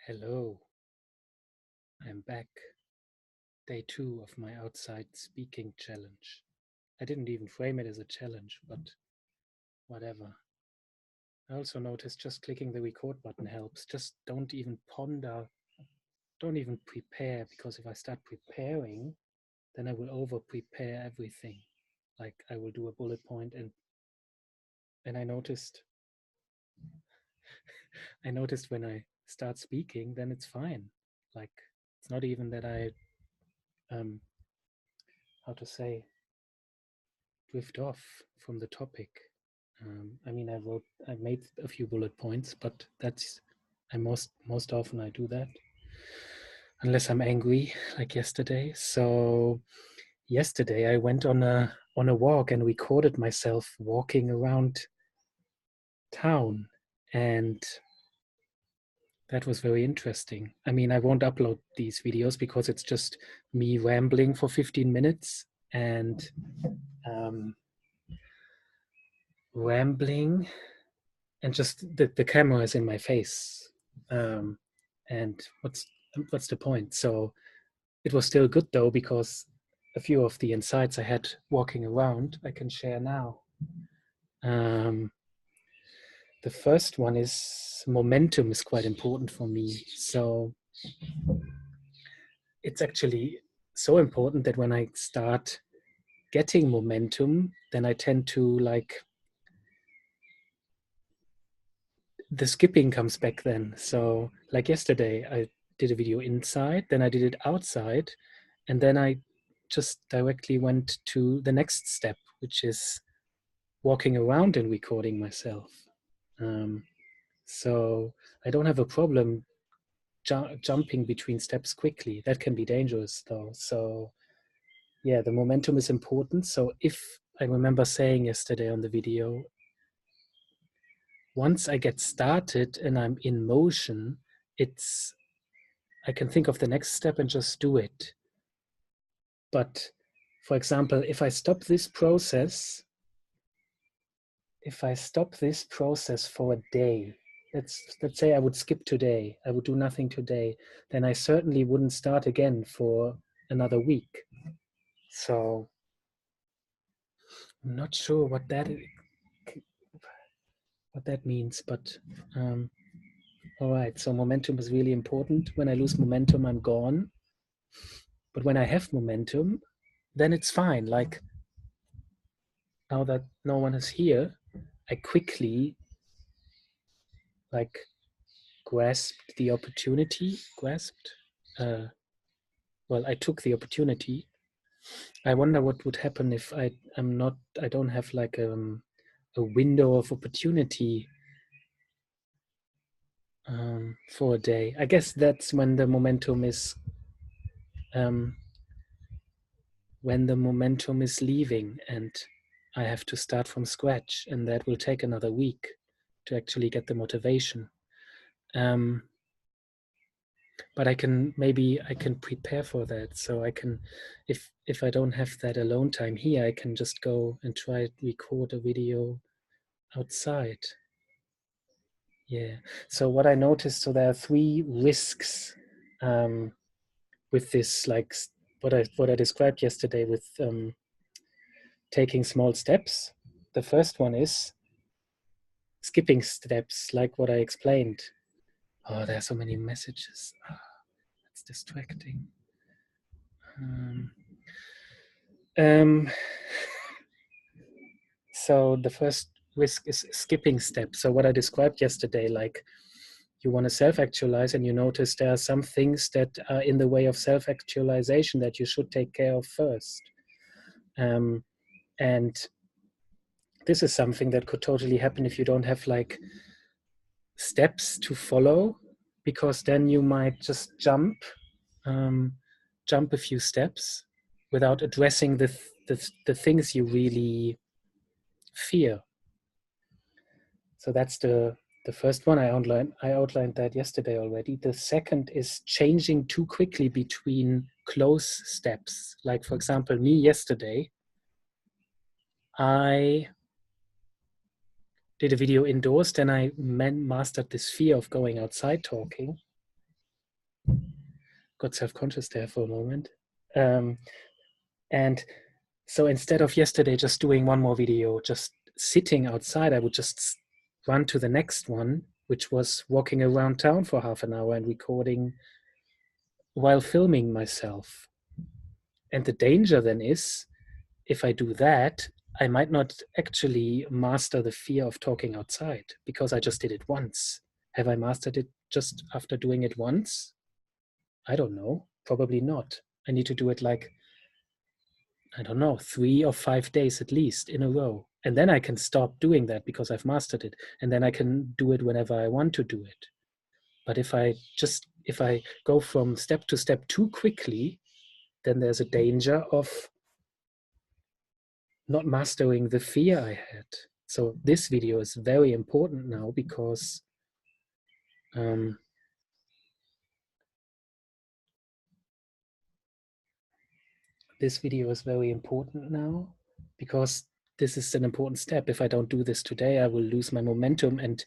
Hello, I'm back. Day 2 of my outside speaking challenge. I didn't even frame it as a challenge, but whatever. I also noticed just clicking the record button helps. Just don't even ponder, don't even prepare, because if I start preparing, then I will over prepare everything. Like I will do a bullet point and I noticed when I start speaking, then it's fine. Like it's not even that I how to say, drift off from the topic. I mean, I made a few bullet points, but most often I do that, unless I'm angry, like yesterday. So yesterday I went on a walk and recorded myself walking around town, and that was very interesting. I mean, I won't upload these videos because it's just me rambling for 15 minutes and rambling and just the camera is in my face, and what's the point? So it was still good though, because a few of the insights I had walking around I can share now. um, the first one is momentum is quite important for me. So it's actually so important that when I start getting momentum, then I tend to, like, the skipping comes back then. So like yesterday, I did a video inside, then I did it outside, and then I just directly went to the next step, which is walking around and recording myself. Um, so I don't have a problem jumping between steps quickly. That can be dangerous though. So yeah, the momentum is important. So if I remember saying yesterday on the video, once I get started and I'm in motion, it's I can think of the next step and just do it. But for example, if I stop this process for a day, let's say I would skip today, I would do nothing today, then I certainly wouldn't start again for another week. So I'm not sure what that means, but all right. So momentum is really important. When I lose momentum, I'm gone. But when I have momentum, then it's fine. Like now that no one is here, I quickly, like, grasped the opportunity. I took the opportunity. I wonder what would happen if I don't have like a window of opportunity for a day. I guess that's when the momentum is um, leaving, and I have to start from scratch, and that will take another week to actually get the motivation. But I can prepare for that. So I can, if I don't have that alone time here, I can just go and try to record a video outside. Yeah. So what I noticed, so there are 3 risks with this, like what I described yesterday with taking small steps. The first one is skipping steps, like what I explained. Oh, there are so many messages. It's distracting. So the first risk is skipping steps. So what I described yesterday, like you want to self-actualize and you notice there are some things that are in the way of self-actualization that you should take care of first. And this is something that could totally happen if you don't have like steps to follow, because then you might just jump a few steps without addressing the things you really fear. So that's the first one. I outlined that yesterday already. The second is changing too quickly between close steps. Like, for example, me yesterday, I did a video indoors, then I mastered this fear of going outside talking. got self-conscious there for a moment. And so instead of yesterday just doing one more video, just sitting outside, I would just run to the next one, which was walking around town for half an hour and recording while filming myself. And the danger then is, if I do that, I might not actually master the fear of talking outside because I just did it once. Have I mastered it just after doing it once? I don't know. Probably not. I need to do it like, I don't know, 3 or 5 days at least in a row. And then I can stop doing that because I've mastered it. And then I can do it whenever I want to do it. But if I go from step to step too quickly, then there's a danger of not mastering the fear I had. So this video is very important now because this video is very important now because this is an important step. If I don't do this today, I will lose my momentum, and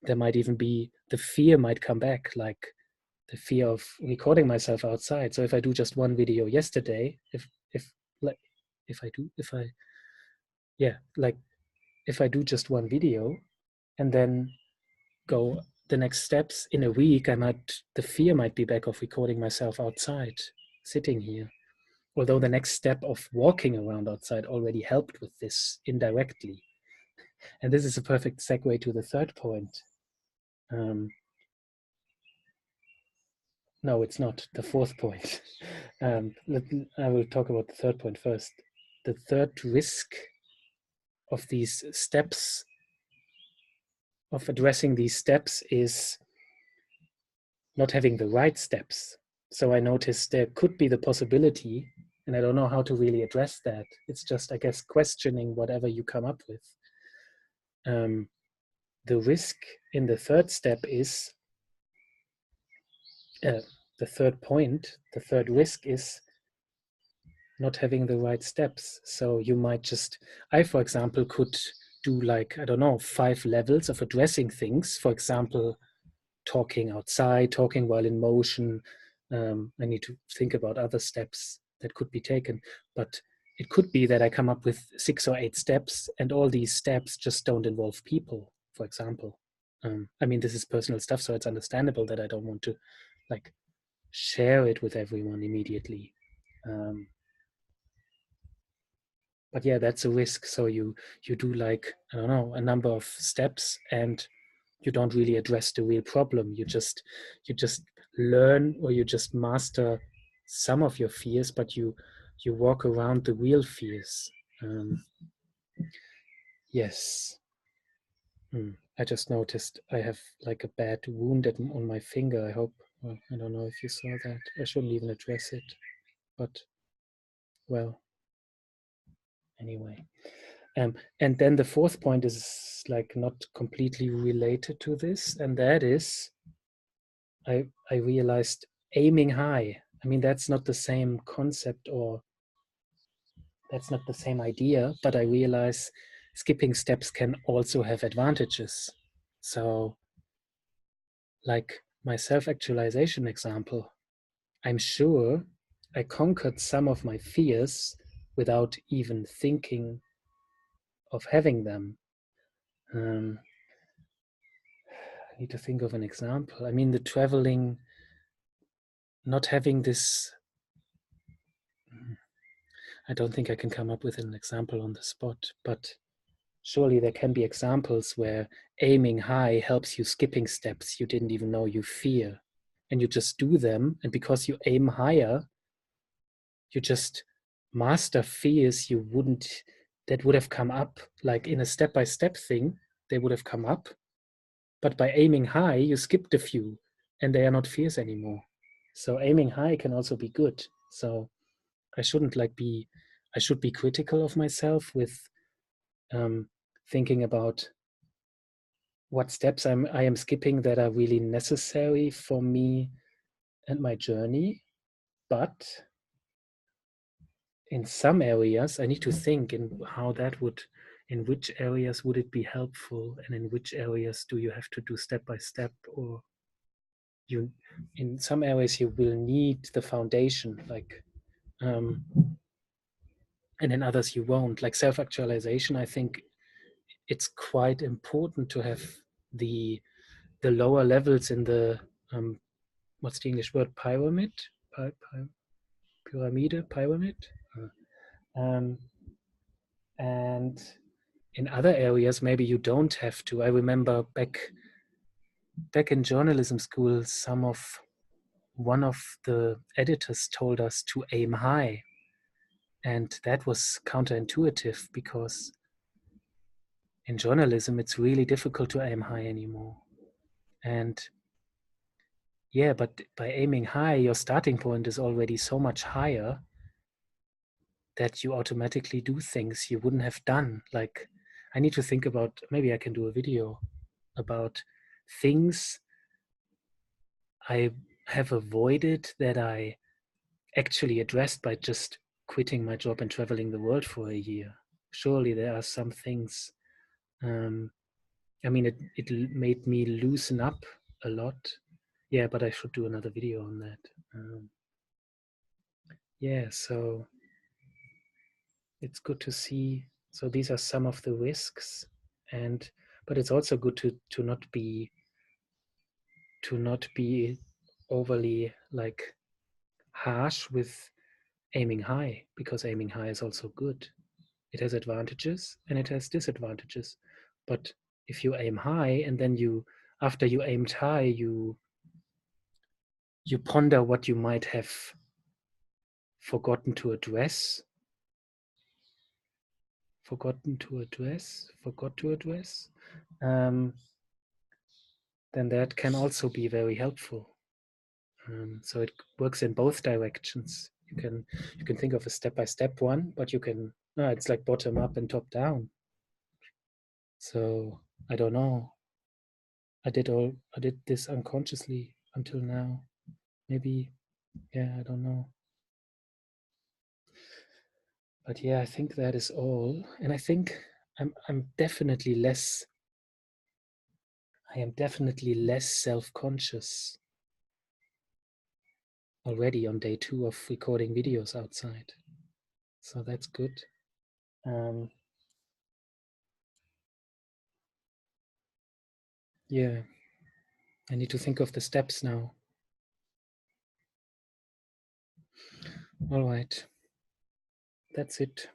there might even be, the fear might come back, like the fear of recording myself outside. So if I do just one video yesterday, if I do just one video and then go the next steps in a week, the fear might be back of recording myself outside, sitting here. Although the next step of walking around outside already helped with this indirectly. And this is a perfect segue to the third point. No, it's not. The fourth point. I will talk about the third point first. The third risk of these steps, of addressing these steps, is not having the right steps. So I noticed there could be the possibility, and I don't know how to really address that. It's just, I guess, questioning whatever you come up with. The risk in the third step is, the third point, the third risk is not having the right steps. So you might just, I, for example, could do like, I don't know, 5 levels of addressing things. For example, talking outside, talking while in motion. I need to think about other steps that could be taken. But it could be that I come up with 6 or 8 steps, and all these steps just don't involve people, for example. I mean, this is personal stuff, so it's understandable that I don't want to like share it with everyone immediately. But yeah, that's a risk. So you do like, I don't know, a number of steps, and you don't really address the real problem. You just learn, or you just master some of your fears, but you walk around the real fears. Yes. I just noticed I have like a bad wound on my finger. I hope, well, I don't know if you saw that. I shouldn't even address it, but well, anyway. And then the fourth point is like not completely related to this, and that is, I realized aiming high. I mean, that's not the same concept, or that's not the same idea, but I realize skipping steps can also have advantages. So like my self-actualization example, I'm sure I conquered some of my fears without even thinking of having them. I need to think of an example. I mean, the traveling, not having this, I don't think I can come up with an example on the spot, but surely there can be examples where aiming high helps you skipping steps you didn't even know you fear. And you just do them, and because you aim higher, you just master fears that would have come up, like in a step-by-step thing, they would have come up. But by aiming high, you skipped a few, and they are not fears anymore. So aiming high can also be good. So I should be critical of myself with thinking about what steps I am skipping that are really necessary for me and my journey. But in some areas, I need to think in which areas would it be helpful, and in which areas do you have to do step by step, or in some areas you will need the foundation, like, and in others you won't. Like self-actualization, I think it's quite important to have the lower levels in the what's the English word? Pyramid, pyramid, um, and in other areas maybe you don't have to. I remember back in journalism school, one of the editors told us to aim high, and that was counterintuitive because in journalism it's really difficult to aim high anymore. And yeah, but by aiming high, your starting point is already so much higher that you automatically do things you wouldn't have done. Like, I need to think about, maybe I can do a video about things I have avoided that I actually addressed by just quitting my job and traveling the world for a year. Surely there are some things. I mean, it made me loosen up a lot. Yeah, but I should do another video on that. Yeah, so it's good to see. So these are some of the risks, but it's also good to not be overly like harsh with aiming high, because aiming high is also good. It has advantages and it has disadvantages. But if you aim high and then after you aimed high, you ponder what you might have forgot to address, then that can also be very helpful. So it works in both directions. You can think of a step-by-step one, but it's like bottom up and top down. So I don't know. I did this unconsciously until now. Maybe, yeah, I don't know. But yeah, I think that is all. And I think I'm definitely less. I am definitely less self-conscious already on day 2 of recording videos outside. So that's good. Yeah, I need to think of the steps now. All right. That's it.